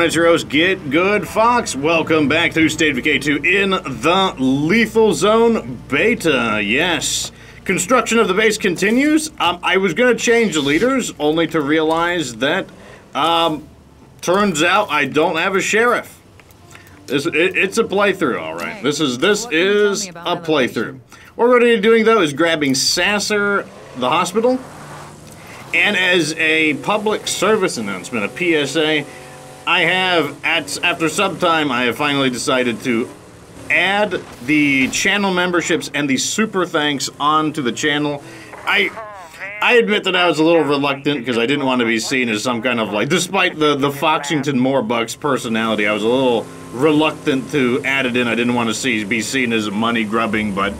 it's your host, Get Good Fox. Welcome back to State of Decay 2 in the Lethal Zone Beta. Yes. Construction of the base continues. I was going to change the leaders, only to realize that, turns out I don't have a sheriff. It's a playthrough, alright. This is a playthrough. What we're going to be doing, though, is grabbing Sasser, the hospital. And as a public service announcement, a PSA, I have, after some time, I have finally decided to add the channel memberships and the super thanks onto the channel. I admit that I was a little reluctant because I didn't want to be seen as some kind of, like, despite the Foxington Moorbucks personality, I was a little reluctant to add it in. I didn't want to be seen as money grubbing, but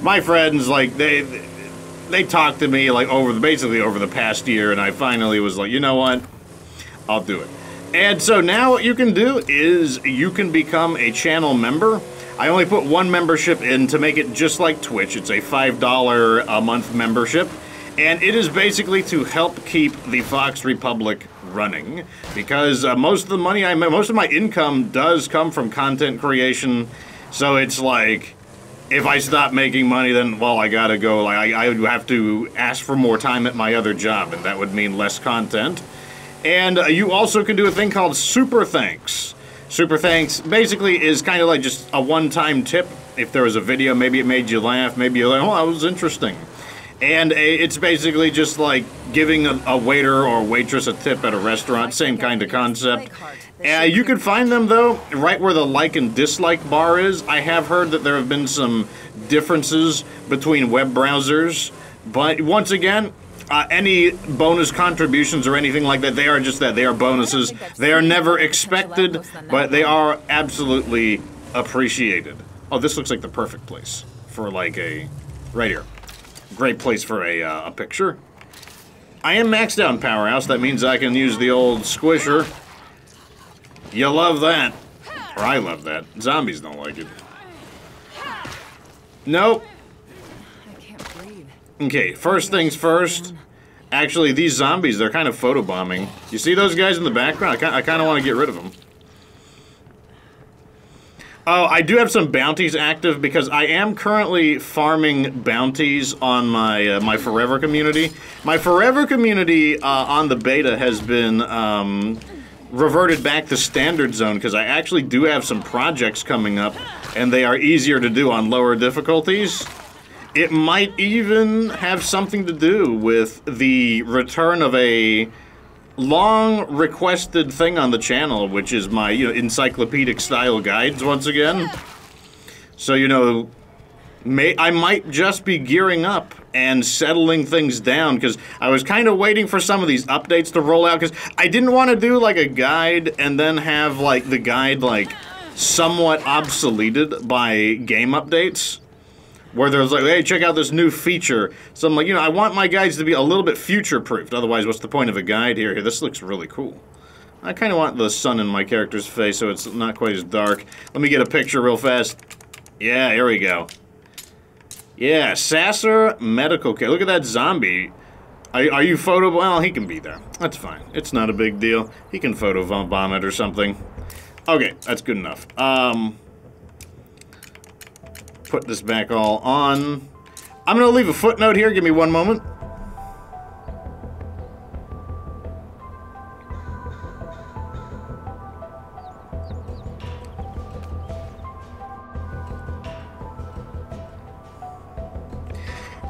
my friends, like, they talked to me, like, basically over the past year, and I finally was like, you know what? I'll do it. And so now what you can do is you can become a channel member. I only put one membership in to make it just like Twitch. It's a $5 a month membership. And it is basically to help keep the Fox Republic running. Because most of the money most of my income does come from content creation. So it's like, if I stop making money, then, well, I gotta go. Like, I would have to ask for more time at my other job, and that would mean less content. And you also can do a thing called Super Thanks. Super Thanks basically is kind of like just a one-time tip. If there was a video, maybe it made you laugh, maybe you're like, oh, that was interesting. And it's basically just like giving a waiter or waitress a tip at a restaurant, same kind of concept. You can find them, though, right where the like and dislike bar is. I have heard that there have been some differences between web browsers, but once again, any bonus contributions or anything like that, they are just that. They are bonuses. They are never expected, but they are absolutely appreciated. Oh, this looks like the perfect place for, like, right here. Great place for a picture. I am maxed out in Powerhouse. That means I can use the old squisher. You love that. Or I love that. Zombies don't like it. Nope. Okay, first things first. Actually, these zombies, they're kind of photobombing. You see those guys in the background? I kind of want to get rid of them. Oh, I do have some bounties active because I am currently farming bounties on my my Forever community. My Forever community on the beta has been reverted back to Standard Zone because I actually do have some projects coming up, and they are easier to do on lower difficulties. It might even have something to do with the return of a long-requested thing on the channel, which is my, encyclopedic-style guides once again. So, I might just be gearing up and settling things down, because I was kind of waiting for some of these updates to roll out, because I didn't want to do, like, a guide and then have, like, the guide, like, somewhat obsoleted by game updates. Where there's like, hey, check out this new feature. So I'm like, I want my guides to be a little bit future-proofed. Otherwise, what's the point of a guide here? This looks really cool. I kind of want the sun in my character's face so it's not quite as dark. Let me get a picture real fast. Yeah, here we go. Yeah, Sasser medical care. Look at that zombie. Are you photo... Well, he can be there. That's fine. It's not a big deal. He can photo bomb it or something. Okay, that's good enough. Put this back all on. I'm going to leave a footnote here. Give me one moment.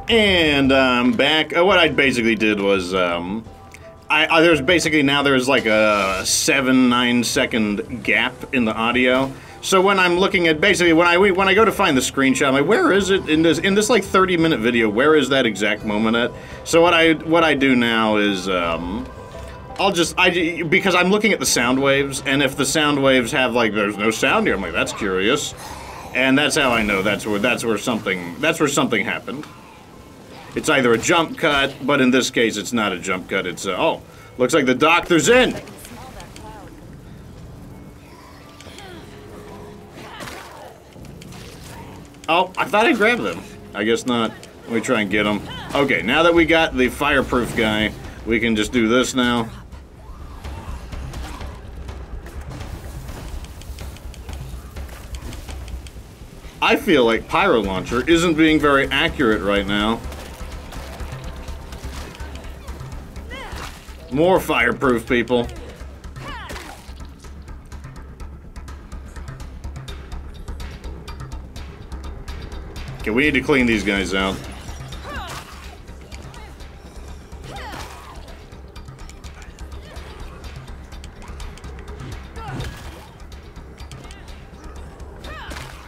And I'm back. What I basically did was, there's basically now there's like a 7-9 second gap in the audio. So when I'm looking at, basically, when I go to find the screenshot, I'm like, where is it in this like 30-minute video? Where is that exact moment at? So what I do now is, because I'm looking at the sound waves, and if the sound waves have like, there's no sound here, I'm like, that's curious, and that's how I know that's where something happened. It's either a jump cut, but in this case, it's not a jump cut. It's oh, looks like the doctor's in. Oh, I thought I grabbed them. I guess not. Let me try and get them. Okay, now that we got the fireproof guy, we can just do this now. I feel like Pyro Launcher isn't being very accurate right now. More fireproof people. Okay, we need to clean these guys out.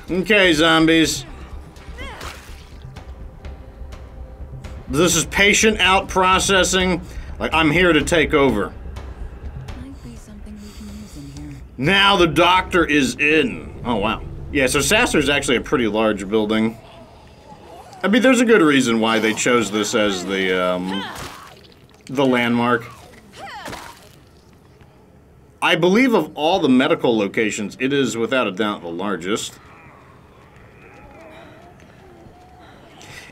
Okay, zombies. This is patient out processing. Like, I'm here to take over. Might be something we can use in here. Now the doctor is in. Oh, wow. Yeah, so Sasser's actually a pretty large building. I mean, there's a good reason why they chose this as the landmark. I believe of all the medical locations, it is without a doubt the largest.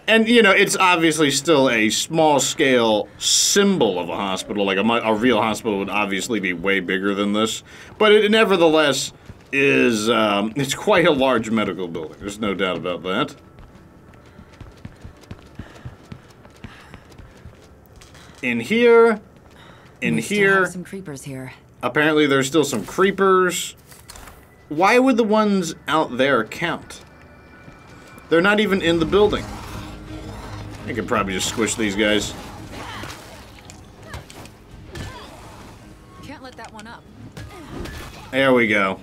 And, you know, it's obviously still a small-scale symbol of a hospital. Like, a real hospital would obviously be way bigger than this. But it nevertheless is, it's quite a large medical building. There's no doubt about that. In here, in here. Some creepers here. Apparently there's still some creepers. Why would the ones out there count? They're not even in the building. I could probably just squish these guys. Can't let that one up. There we go.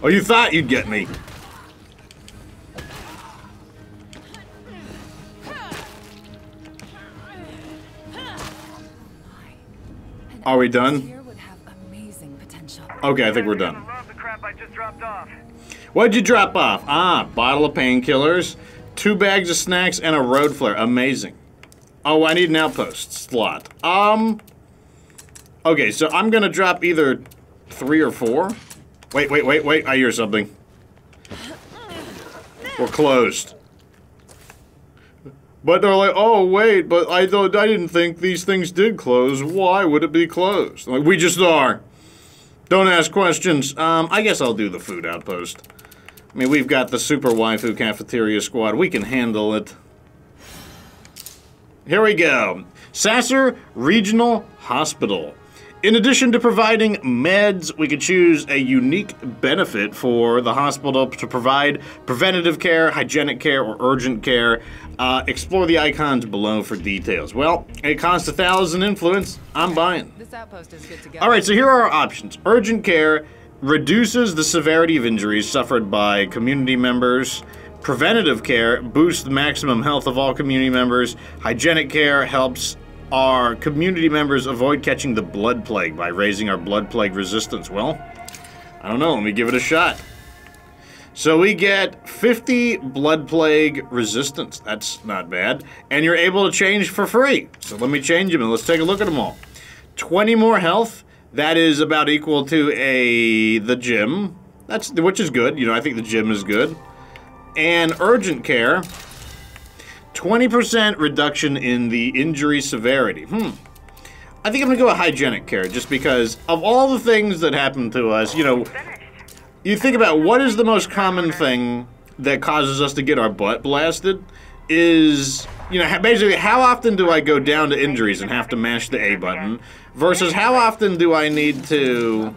Oh, you thought you'd get me. Are we done? Here would have amazing potential. Okay, I think we're done. Love the crap I just dropped off. What'd you drop off? Ah, bottle of painkillers, 2 bags of snacks, and a road flare. Amazing. Oh, I need an outpost slot. Okay, so I'm gonna drop either 3 or 4. Wait. I hear something. We're closed. But they're like, oh, wait, but I didn't think these things did close. Why would it be closed? Like, we just are. Don't ask questions. I guess I'll do the food outpost. I mean, we've got the Super Waifu Cafeteria Squad. We can handle it. Here we go. Sasser Regional Hospital. In addition to providing meds, we could choose a unique benefit for the hospital to provide preventative care, hygienic care, or urgent care. Explore the icons below for details. Well, it costs 1,000 influence. I'm buying. This outpost is good to go. All right, so here are our options. Urgent care reduces the severity of injuries suffered by community members. Preventative care boosts the maximum health of all community members. Hygienic care helps our community members avoid catching the blood plague by raising our blood plague resistance. Well, I don't know. Let me give it a shot. So we get 50 blood plague resistance. That's not bad. And you're able to change for free. So let me change them and let's take a look at them all. 20 more health. That is about equal to the gym. Which is good. You know, I think the gym is good. And urgent care. 20% reduction in the injury severity. I think I'm gonna go with hygienic care just because of all the things that happen to us, you know, you think about what is the most common thing that causes us to get our butt blasted is, you know, basically how often do I go down to injuries and have to mash the A button versus how often do I need to,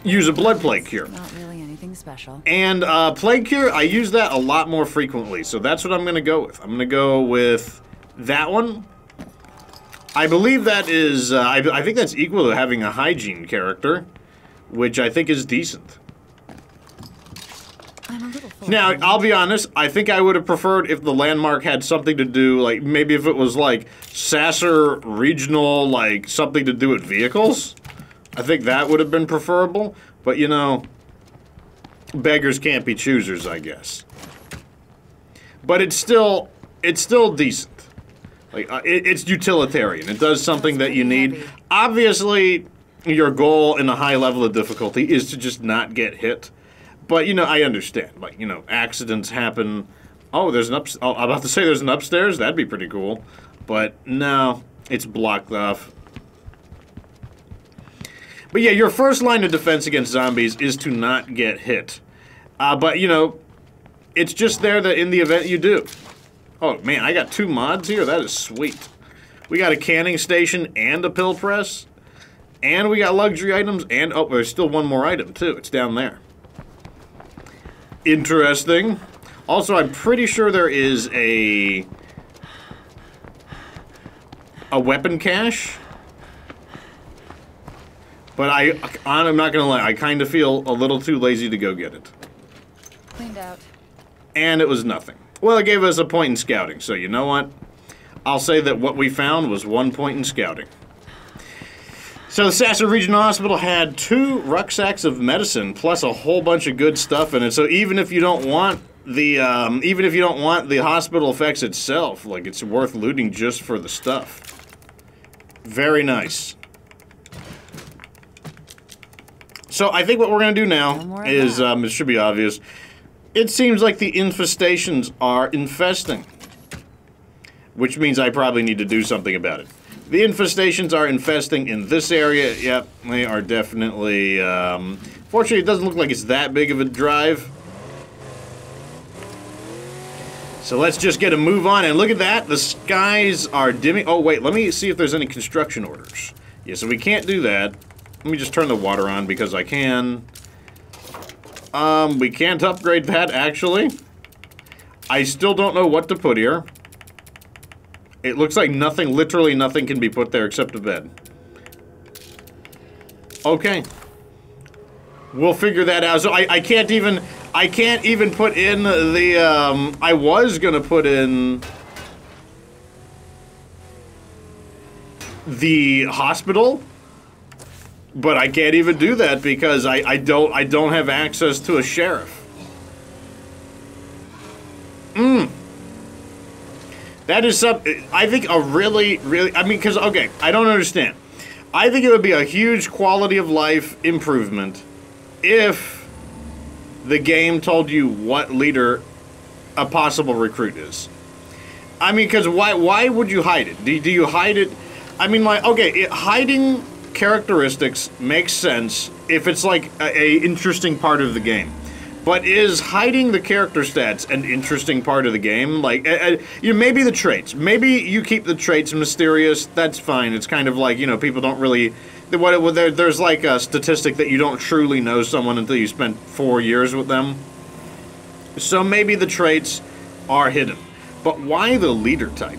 use a blood plague cure. Not really anything special. And plague cure, I use that a lot more frequently, so that's what I'm going to go with. I'm going to go with that one. I believe that is, I think that's equal to having a hygiene character, which I think is decent. I'm a little full. Now, I'll be honest, I think I would have preferred if the landmark had something to do, like, maybe if it was, like, Sasser Regional, like, something to do with vehicles. I think that would have been preferable, but, you know, beggars can't be choosers, I guess. But it's still decent. Like, it's utilitarian. It does something that you need. Obviously, your goal in a high level of difficulty is to just not get hit. But, you know, I understand. Like, you know, accidents happen. Oh, there's an I'm about to say there's an upstairs. That'd be pretty cool. But, no, it's blocked off. But yeah, your first line of defense against zombies is to not get hit. But, you know, it's just there that in the event you do. Oh, man, I got 2 mods here? That is sweet. We got a canning station and a pill press. And we got luxury items and... Oh, there's still one more item, too. It's down there. Interesting. Also, I'm pretty sure there is a weapon cache. But I'm not gonna lie, I kind of feel a little too lazy to go get it. Cleaned out. And it was nothing. Well, it gave us a point in scouting, so you know what? I'll say that what we found was 1 point in scouting. So the Sasser Regional Hospital had 2 rucksacks of medicine plus a whole bunch of good stuff in it. So even if you don't want the hospital effects itself, like, it's worth looting just for the stuff. Very nice. So I think what we're gonna do now is it should be obvious. It seems like the infestations are infesting, which means I probably need to do something about it. The infestations are infesting in this area. Yep, they are definitely... fortunately, it doesn't look like it's that big of a drive. So let's just get a move on, and look at that. The skies are dimming. Oh, wait, let me see if there's any construction orders. Yeah, so we can't do that. Let me just turn the water on because I can. We can't upgrade that, actually. I still don't know what to put here. It looks like nothing, literally nothing can be put there except a bed. Okay. We'll figure that out. So I can't even put in the, I was gonna put in the hospital, but I can't even do that because I don't have access to a sheriff. That is something, I think a really, I mean, because, okay, I don't understand. I think it would be a huge quality of life improvement if the game told you what leader a possible recruit is. I mean, because why would you hide it? Do you hide it? I mean, like, okay, hiding characteristics makes sense if it's like a interesting part of the game. But is hiding the character stats an interesting part of the game? Like, you know, maybe the traits. Maybe you keep the traits mysterious. That's fine. It's kind of like, you know, people don't really... There's like a statistic that you don't truly know someone until you spent 4 years with them. So maybe the traits are hidden. But why the leader type?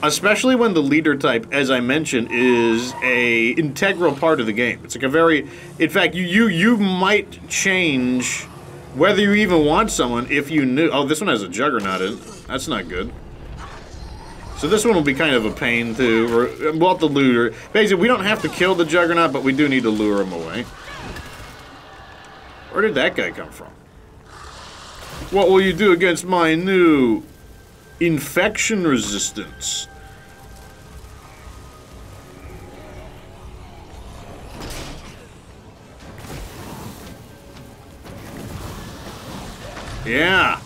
Especially when the leader type, as I mentioned, is a integral part of the game. It's like a very... In fact, you might change... Whether you even want someone, if you knew... Oh, this one has a juggernaut in it. That's not good. So this one will be kind of a pain to... We'll have to lure... Basically, we don't have to kill the juggernaut, but we do need to lure him away. Where did that guy come from? What will you do against my new... infection resistance? Yeah.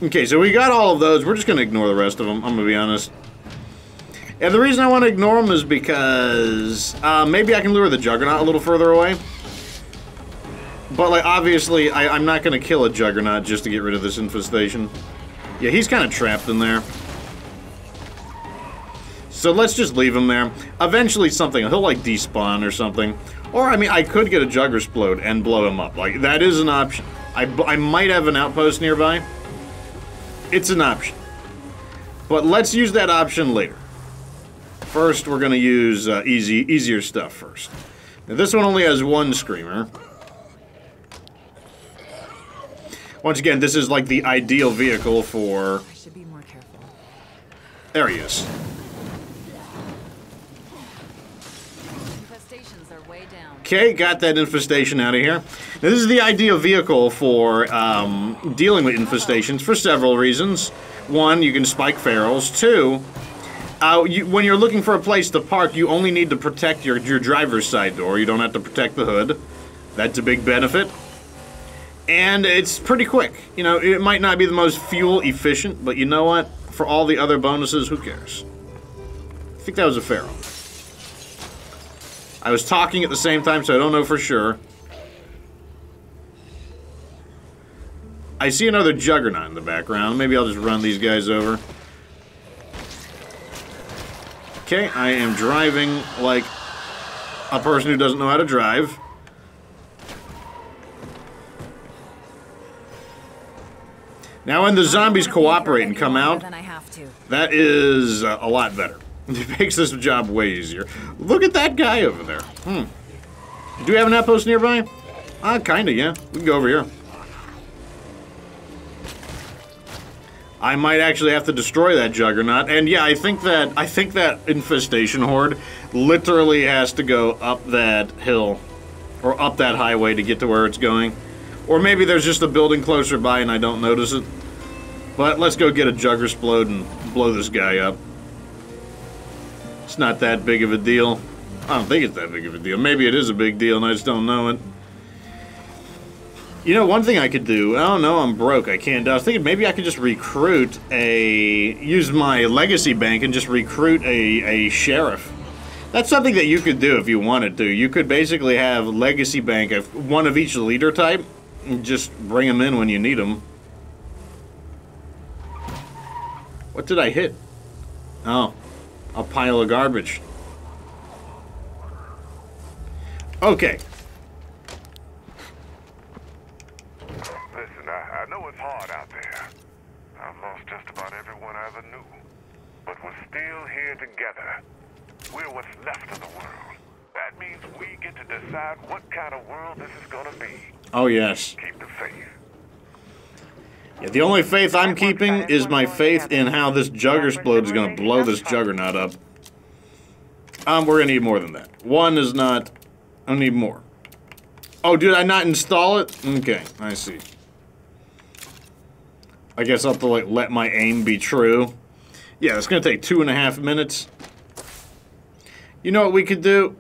Okay, so we got all of those. We're just going to ignore the rest of them, I'm going to be honest. And the reason I want to ignore them is because maybe I can lure the Juggernaut a little further away. But, like, obviously, I'm not going to kill a Juggernaut just to get rid of this infestation. Yeah, he's kind of trapped in there. So let's just leave him there. Eventually something, he'll, like, despawn or something. Or, I mean, I could get a Juggersplode and blow him up. Like, that is an option. I might have an outpost nearby. It's an option. But let's use that option later. First, we're going to use easier stuff first. Now, this one only has one Screamer. Once again, this is like the ideal vehicle for... I should be more careful. There he is. Infestations are way down. Okay, got that infestation out of here. Now, this is the ideal vehicle for dealing with infestations for several reasons. One, you can spike ferals. Two, when you're looking for a place to park, you only need to protect your driver's side door. You don't have to protect the hood. That's a big benefit. And it's pretty quick. You know, it might not be the most fuel efficient, but you know what? For all the other bonuses, who cares? I think that was a feral. I was talking at the same time, so I don't know for sure. I see another Juggernaut in the background. Maybe I'll just run these guys over. Okay, I am driving like a person who doesn't know how to drive. Now when the zombies cooperate and come out, that is a lot better. It makes this job way easier. Look at that guy over there. Do we have an outpost nearby? Kinda, yeah. We can go over here. I might actually have to destroy that Juggernaut, and yeah, I think that infestation horde literally has to go up that hill, or up that highway to get to where it's going. Or maybe there's just a building closer by and I don't notice it. But let's go get a Juggersplode and blow this guy up. It's not that big of a deal. I don't think it's that big of a deal. Maybe it is a big deal and I just don't know it. You know, one thing I could do, oh no, I'm broke, I can't, I was thinking maybe I could just use my legacy bank and just recruit a sheriff. That's something that you could do if you wanted to. You could basically have legacy bank of one of each leader type, and just bring them in when you need them. What did I hit? Oh, a pile of garbage. Okay. I know it's hard out there. I've lost just about everyone I ever knew. But we're still here together. We're what's left of the world. That means we get to decide what kind of world this is gonna be. Oh, yes. Keep the faith. Yeah, the only faith I'm keeping is my faith in how this Juggersplode is gonna blow this Juggernaut up. We're gonna need more than that. One is not... I need more. Oh, did I not install it? Okay, I see. I guess I'll have to, like, let my aim be true. Yeah, it's gonna take 2.5 minutes. You know what we could do?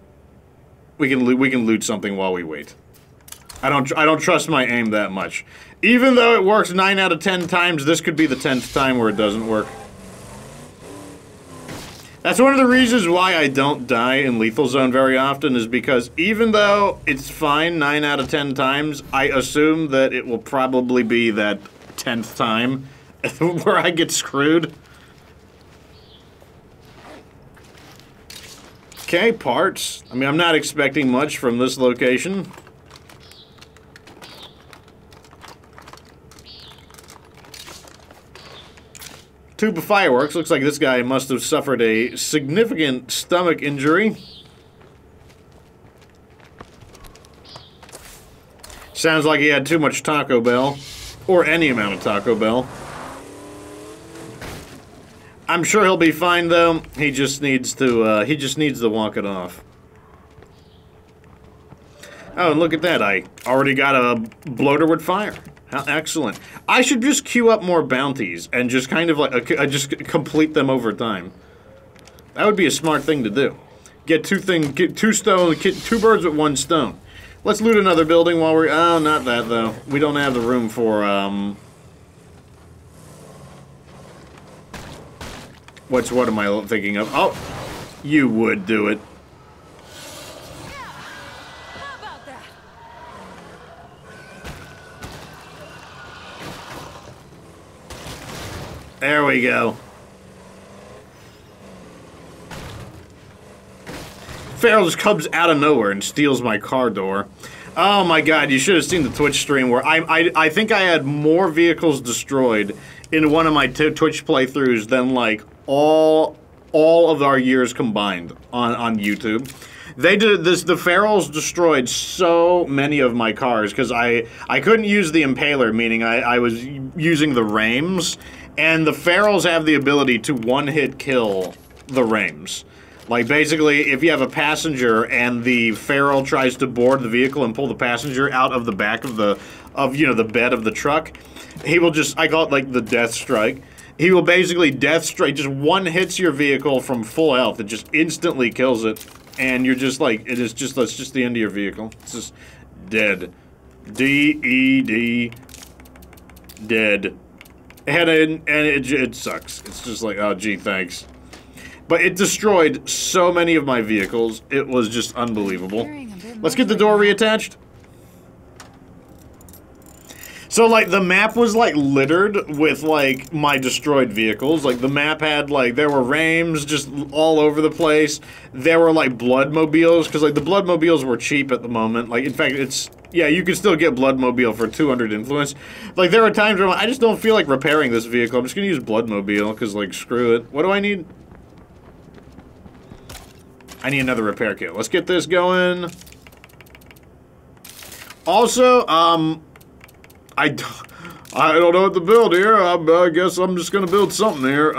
We can loot something while we wait. I don't trust my aim that much. Even though it works 9 out of 10 times, this could be the 10th time where it doesn't work. That's one of the reasons why I don't die in Lethal Zone very often, is because even though it's fine 9 out of 10 times, I assume that it will probably be that 10th time where I get screwed. Okay, parts. I mean, I'm not expecting much from this location. Tube of fireworks. Looks like this guy must have suffered a significant stomach injury. Sounds like he had too much Taco Bell. Or any amount of Taco Bell. I'm sure he'll be fine, though. He just needs to walk it off. Oh, and look at that. I already got a bloater with fire. How excellent. I should just queue up more bounties and just kind of like, just complete them over time. That would be a smart thing to do. Get two birds with one stone. Let's loot another building while we're... Oh, not that, though. We don't have the room for, what am I thinking of? Oh, you would do it. How about that? There we go. Farrell just comes out of nowhere and steals my car door. Oh my god, you should have seen the Twitch stream where I think I had more vehicles destroyed in one of my Twitch playthroughs than, like, all of our years combined on YouTube. They did this. The Ferals destroyed so many of my cars because I couldn't use the Impaler, meaning I was using the Rames, and the Ferals have the ability to one-hit kill the Rames. Like, basically, if you have a passenger and the Feral tries to board the vehicle and pull the passenger out of the back of the bed of the truck, he will just, I call it like the death strike. He will basically death strike, just one hits your vehicle from full health. It just instantly kills it. And you're just like, that's just the end of your vehicle. It's just dead. D-E-D. Dead. And it sucks. It's just like, oh, gee, thanks. But it destroyed so many of my vehicles. It was just unbelievable. Let's get the door reattached. So, like, the map was, like, littered with, like, my destroyed vehicles. Like, the map had, like, there were Rames just all over the place. There were, like, Bloodmobiles, because, like, the Bloodmobiles were cheap at the moment. Like, in fact, it's... Yeah, you can still get Bloodmobile for 200 influence. Like, there were times where I'm like, I just don't feel like repairing this vehicle. I'm just gonna use Bloodmobile, because, like, screw it. What do I need? I need another repair kit. Let's get this going. Also, I don't know what to build here. I guess I'm just gonna build something here.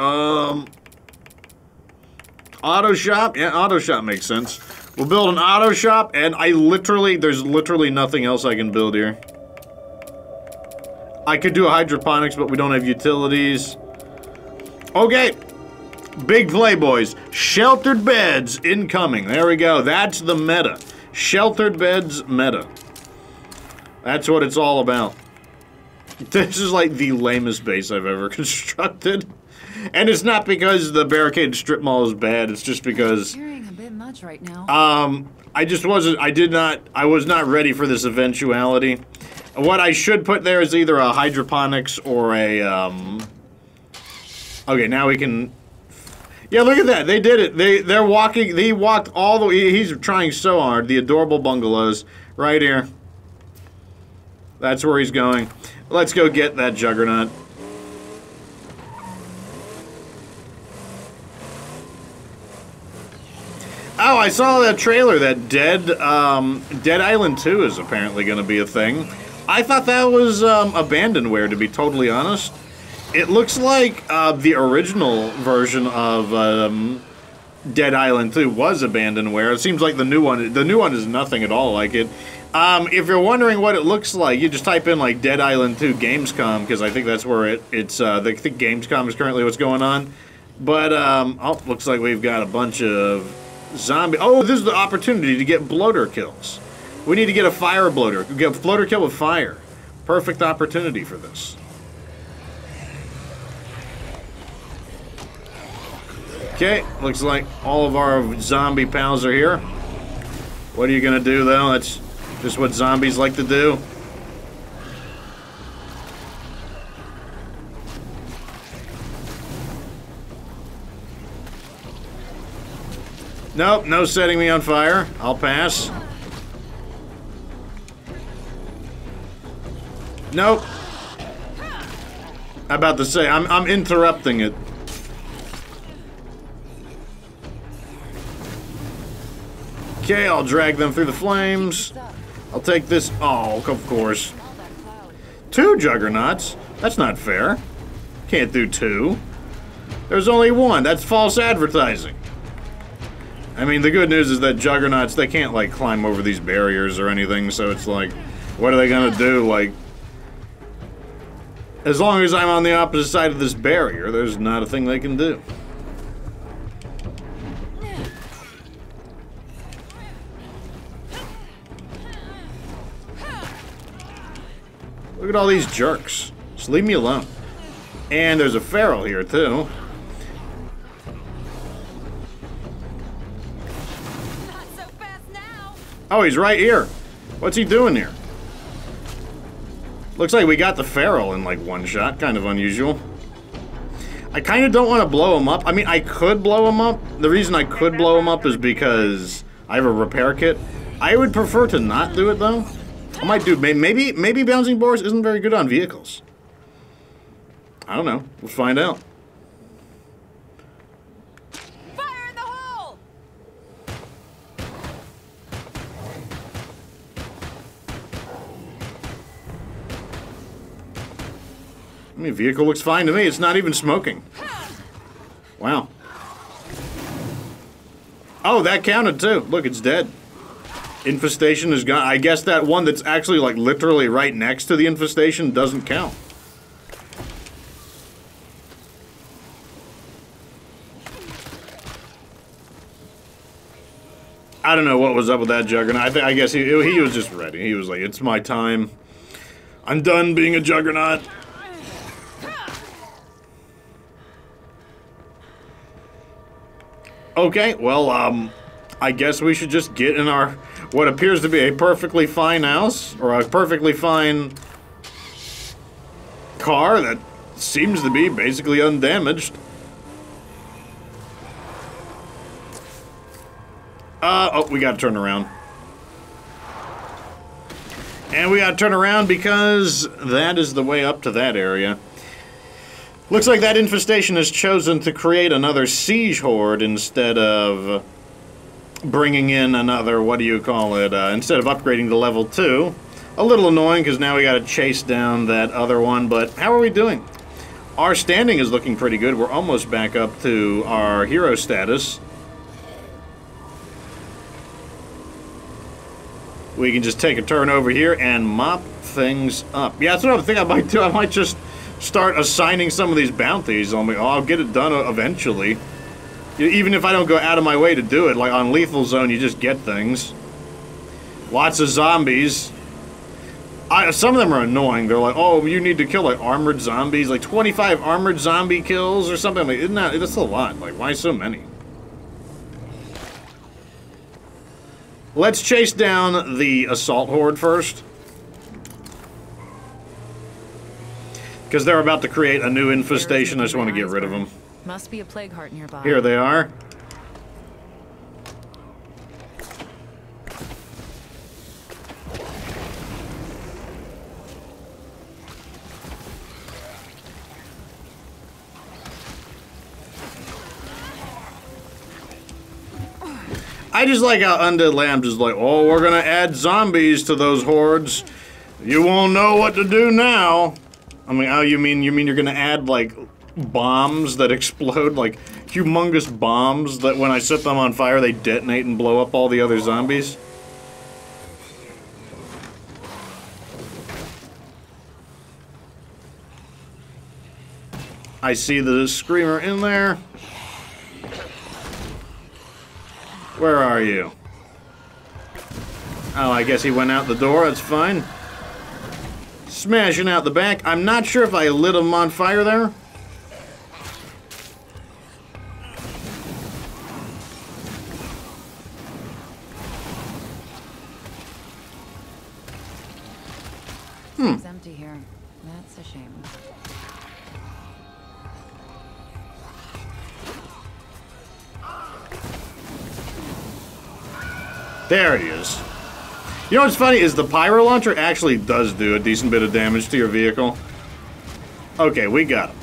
Auto shop? Yeah, auto shop makes sense. We'll build an auto shop, and there's literally nothing else I can build here. I could do a hydroponics, but we don't have utilities. Okay. Big playboys. Sheltered beds incoming. There we go. That's the meta. Sheltered beds meta. That's what it's all about. This is like the lamest base I've ever constructed. And it's not because the barricaded strip mall is bad, it's just because... Hearing a bit much right now. I was not ready for this eventuality. What I should put there is either a hydroponics or a, Okay, now we can... Yeah, look at that, they did it. They walked all the way, he's trying so hard. The adorable bungalows, right here. That's where he's going. Let's go get that juggernaut. Oh, I saw that trailer that Dead Island 2 is apparently going to be a thing. I thought that was abandonware, to be totally honest. It looks like the original version of Dead Island 2 was abandonware. It seems like the new one is nothing at all like it. If you're wondering what it looks like, you just type in like Dead Island 2 Gamescom, because I think that's where I think Gamescom is currently what's going on. But oh, looks like we've got a bunch of zombie. Oh, this is the opportunity to get bloater kills. We need to get a fire bloater. Get a floater kill with fire. Perfect opportunity for this. Okay, looks like all of our zombie pals are here. What are you gonna do though? That's just what zombies like to do. Nope, no setting me on fire. I'll pass. Nope. I'm about to say, I'm interrupting it. Okay, I'll drag them through the flames. I'll take this. Oh, of course. 2 juggernauts? That's not fair. Can't do 2. There's only 1. That's false advertising. I mean, the good news is that juggernauts, they can't, like, climb over these barriers or anything, so it's like, what are they gonna do? Like, as long as I'm on the opposite side of this barrier, there's not a thing they can do. Look at all these jerks. Just leave me alone. And there's a feral here, too. Not so fast now. Oh, he's right here. What's he doing here? Looks like we got the feral in, like, one shot. Kind of unusual. I kind of don't want to blow him up. I mean, I could blow him up. The reason I could blow him up is because I have a repair kit. I would prefer to not do it, though. I might do, maybe Bouncing Boars isn't very good on vehicles. I don't know. We'll find out. Fire in the hole! I mean, vehicle looks fine to me. It's not even smoking. Wow. Oh, that counted too. Look, it's dead. Infestation is gone. I guess that one that's actually, like, literally right next to the infestation doesn't count. I don't know what was up with that Juggernaut. I guess he was just ready. He was like, it's my time. I'm done being a Juggernaut. Okay, well, I guess we should just get in our, what appears to be a perfectly fine house, or a perfectly fine car that seems to be basically undamaged. Oh, we gotta turn around. And we gotta turn around because that is the way up to that area. Looks like that infestation has chosen to create another siege horde instead of bringing in another, what do you call it, instead of upgrading to level 2. A little annoying because now we gotta chase down that other one, but how are we doing? Our standing is looking pretty good. We're almost back up to our hero status. We can just take a turn over here and mop things up. Yeah, that's what I think I might do. I might just start assigning some of these bounties. I'll get it done eventually. Even if I don't go out of my way to do it, like on Lethal Zone, you just get things. Lots of zombies. Some of them are annoying. They're like, oh, you need to kill like armored zombies, like 25 armored zombie kills or something. Like, isn't that, that's a lot. Like, why so many? Let's chase down the assault horde first. Because they're about to create a new infestation. I just want to get rid of them. Must be a plague heart nearby. Here they are. I just like how Undead Lambs is like, oh, we're gonna add zombies to those hordes. You won't know what to do now. I mean, oh, you mean you're gonna add, like, bombs that explode, like, humongous bombs that when I set them on fire, they detonate and blow up all the other zombies? I see the screamer in there. Where are you? Oh, I guess he went out the door, that's fine. Smashing out the back. I'm not sure if I lit him on fire there. It's empty here. That's a shame. There he is. You know what's funny is the pyro launcher actually does do a decent bit of damage to your vehicle. Okay, we got him.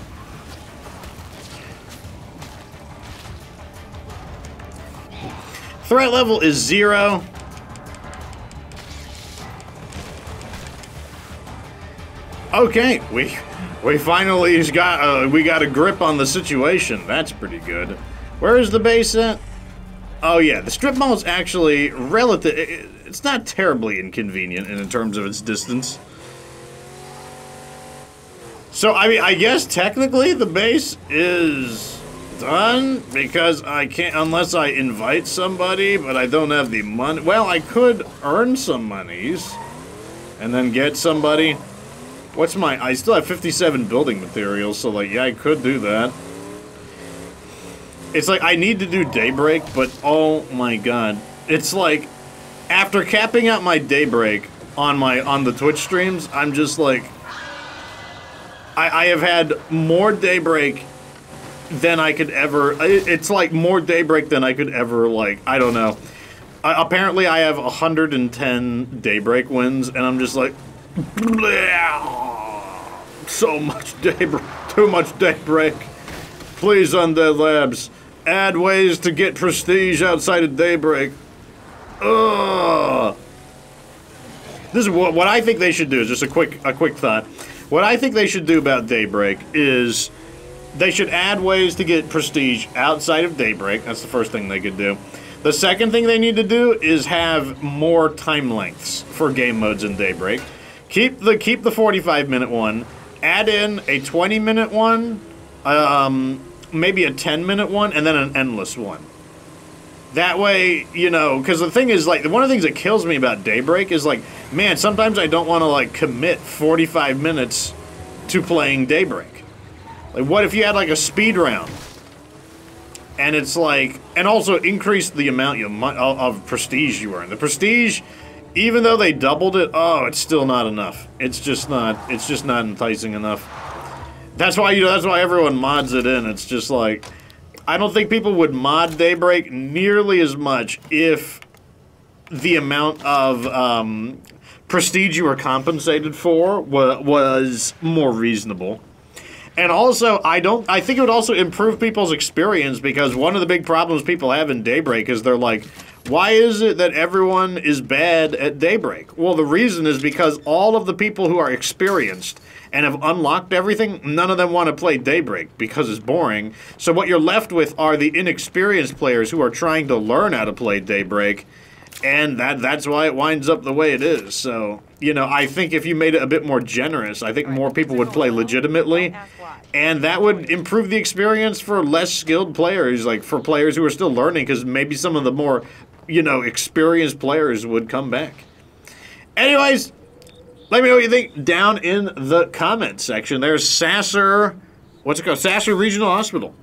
Threat level is 0. Okay, we finally got we got a grip on the situation. That's pretty good. Where is the base at? Oh yeah, the strip mall is actually relative. It's not terribly inconvenient in terms of its distance. So I mean, I guess technically the base is done because I can't unless I invite somebody, but I don't have the money. Well, I could earn some monies and then get somebody. What's my? I still have 57 building materials, so like, yeah, I could do that. It's like, I need to do Daybreak, but oh my god. It's like, after capping out my Daybreak on the Twitch streams, I'm just like, I have had more Daybreak than I could ever, it's like more Daybreak than I could ever, like, I don't know. Apparently I have 110 Daybreak wins, and I'm just like, so much Daybreak, too much Daybreak. Please, Undead Labs, add ways to get prestige outside of Daybreak. Ugh. This is what I think they should do. Is just a quick thought. What I think they should do about Daybreak is they should add ways to get prestige outside of Daybreak. That's the first thing they could do. The second thing they need to do is have more time lengths for game modes in Daybreak. Keep the 45-minute one. Add in a 20-minute one. Maybe a 10-minute one, and then an endless one. That way, you know, because the thing is, like, one of the things that kills me about Daybreak is, like, man, sometimes I don't want to, like, commit 45 minutes to playing Daybreak. Like, what if you had, like, a speed round? And it's like, and also increase the amount of prestige you earn. The prestige, even though they doubled it, oh, it's still not enough. It's just not enticing enough. That's why that's why everyone mods it in. It's just like, I don't think people would mod Daybreak nearly as much if the amount of prestige you were compensated for was more reasonable. And also, I think it would also improve people's experience, because one of the big problems people have in Daybreak is they're like, why is it that everyone is bad at Daybreak? Well, the reason is because all of the people who are experienced and have unlocked everything, none of them want to play Daybreak because it's boring. So what you're left with are the inexperienced players who are trying to learn how to play Daybreak, and that's why it winds up the way it is. So, you know, I think if you made it a bit more generous, I think more people would play legitimately, and that would improve the experience for less skilled players, like for players who are still learning, because maybe some of the more, you know, experienced players would come back. Anyways, let me know what you think down in the comment section. There's Sasser, what's it called? Sasser Regional Hospital.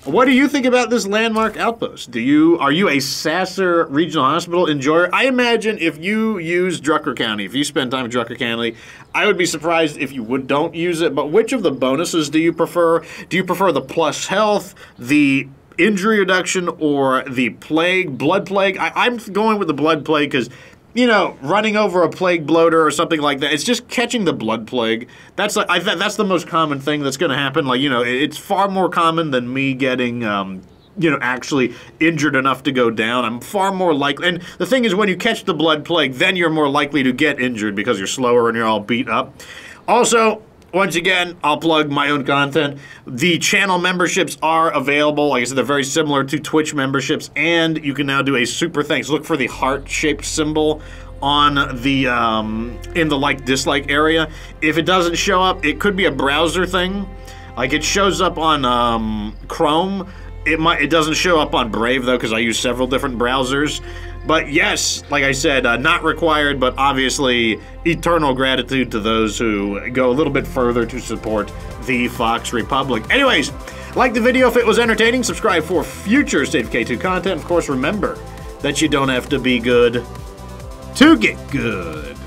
What do you think about this landmark outpost? Are you a Sasser Regional Hospital enjoyer? I imagine if you use Drucker County, if you spend time in Drucker County, I would be surprised if you don't use it. But which of the bonuses do you prefer? Do you prefer the plus health, the injury reduction, or the plague, blood plague? I'm going with the blood plague because, you know, running over a plague bloater or something like that, it's just catching the blood plague. That's like, that's the most common thing that's going to happen. Like, you know, it's far more common than me getting, you know, actually injured enough to go down. I'm far more likely, and the thing is, when you catch the blood plague, then you're more likely to get injured because you're slower and you're all beat up. Also, once again, I'll plug my own content. The channel memberships are available. Like I said, they're very similar to Twitch memberships, and you can now do a super thanks. Look for the heart-shaped symbol on the in the like-dislike area. If it doesn't show up, it could be a browser thing. Like, it shows up on Chrome. It doesn't show up on Brave, though, because I use several different browsers. But yes, like I said, not required, but obviously eternal gratitude to those who go a little bit further to support the Fox Republic. Anyways, like the video if it was entertaining, subscribe for future State of K2 content. Of course, remember that you don't have to be good to get good.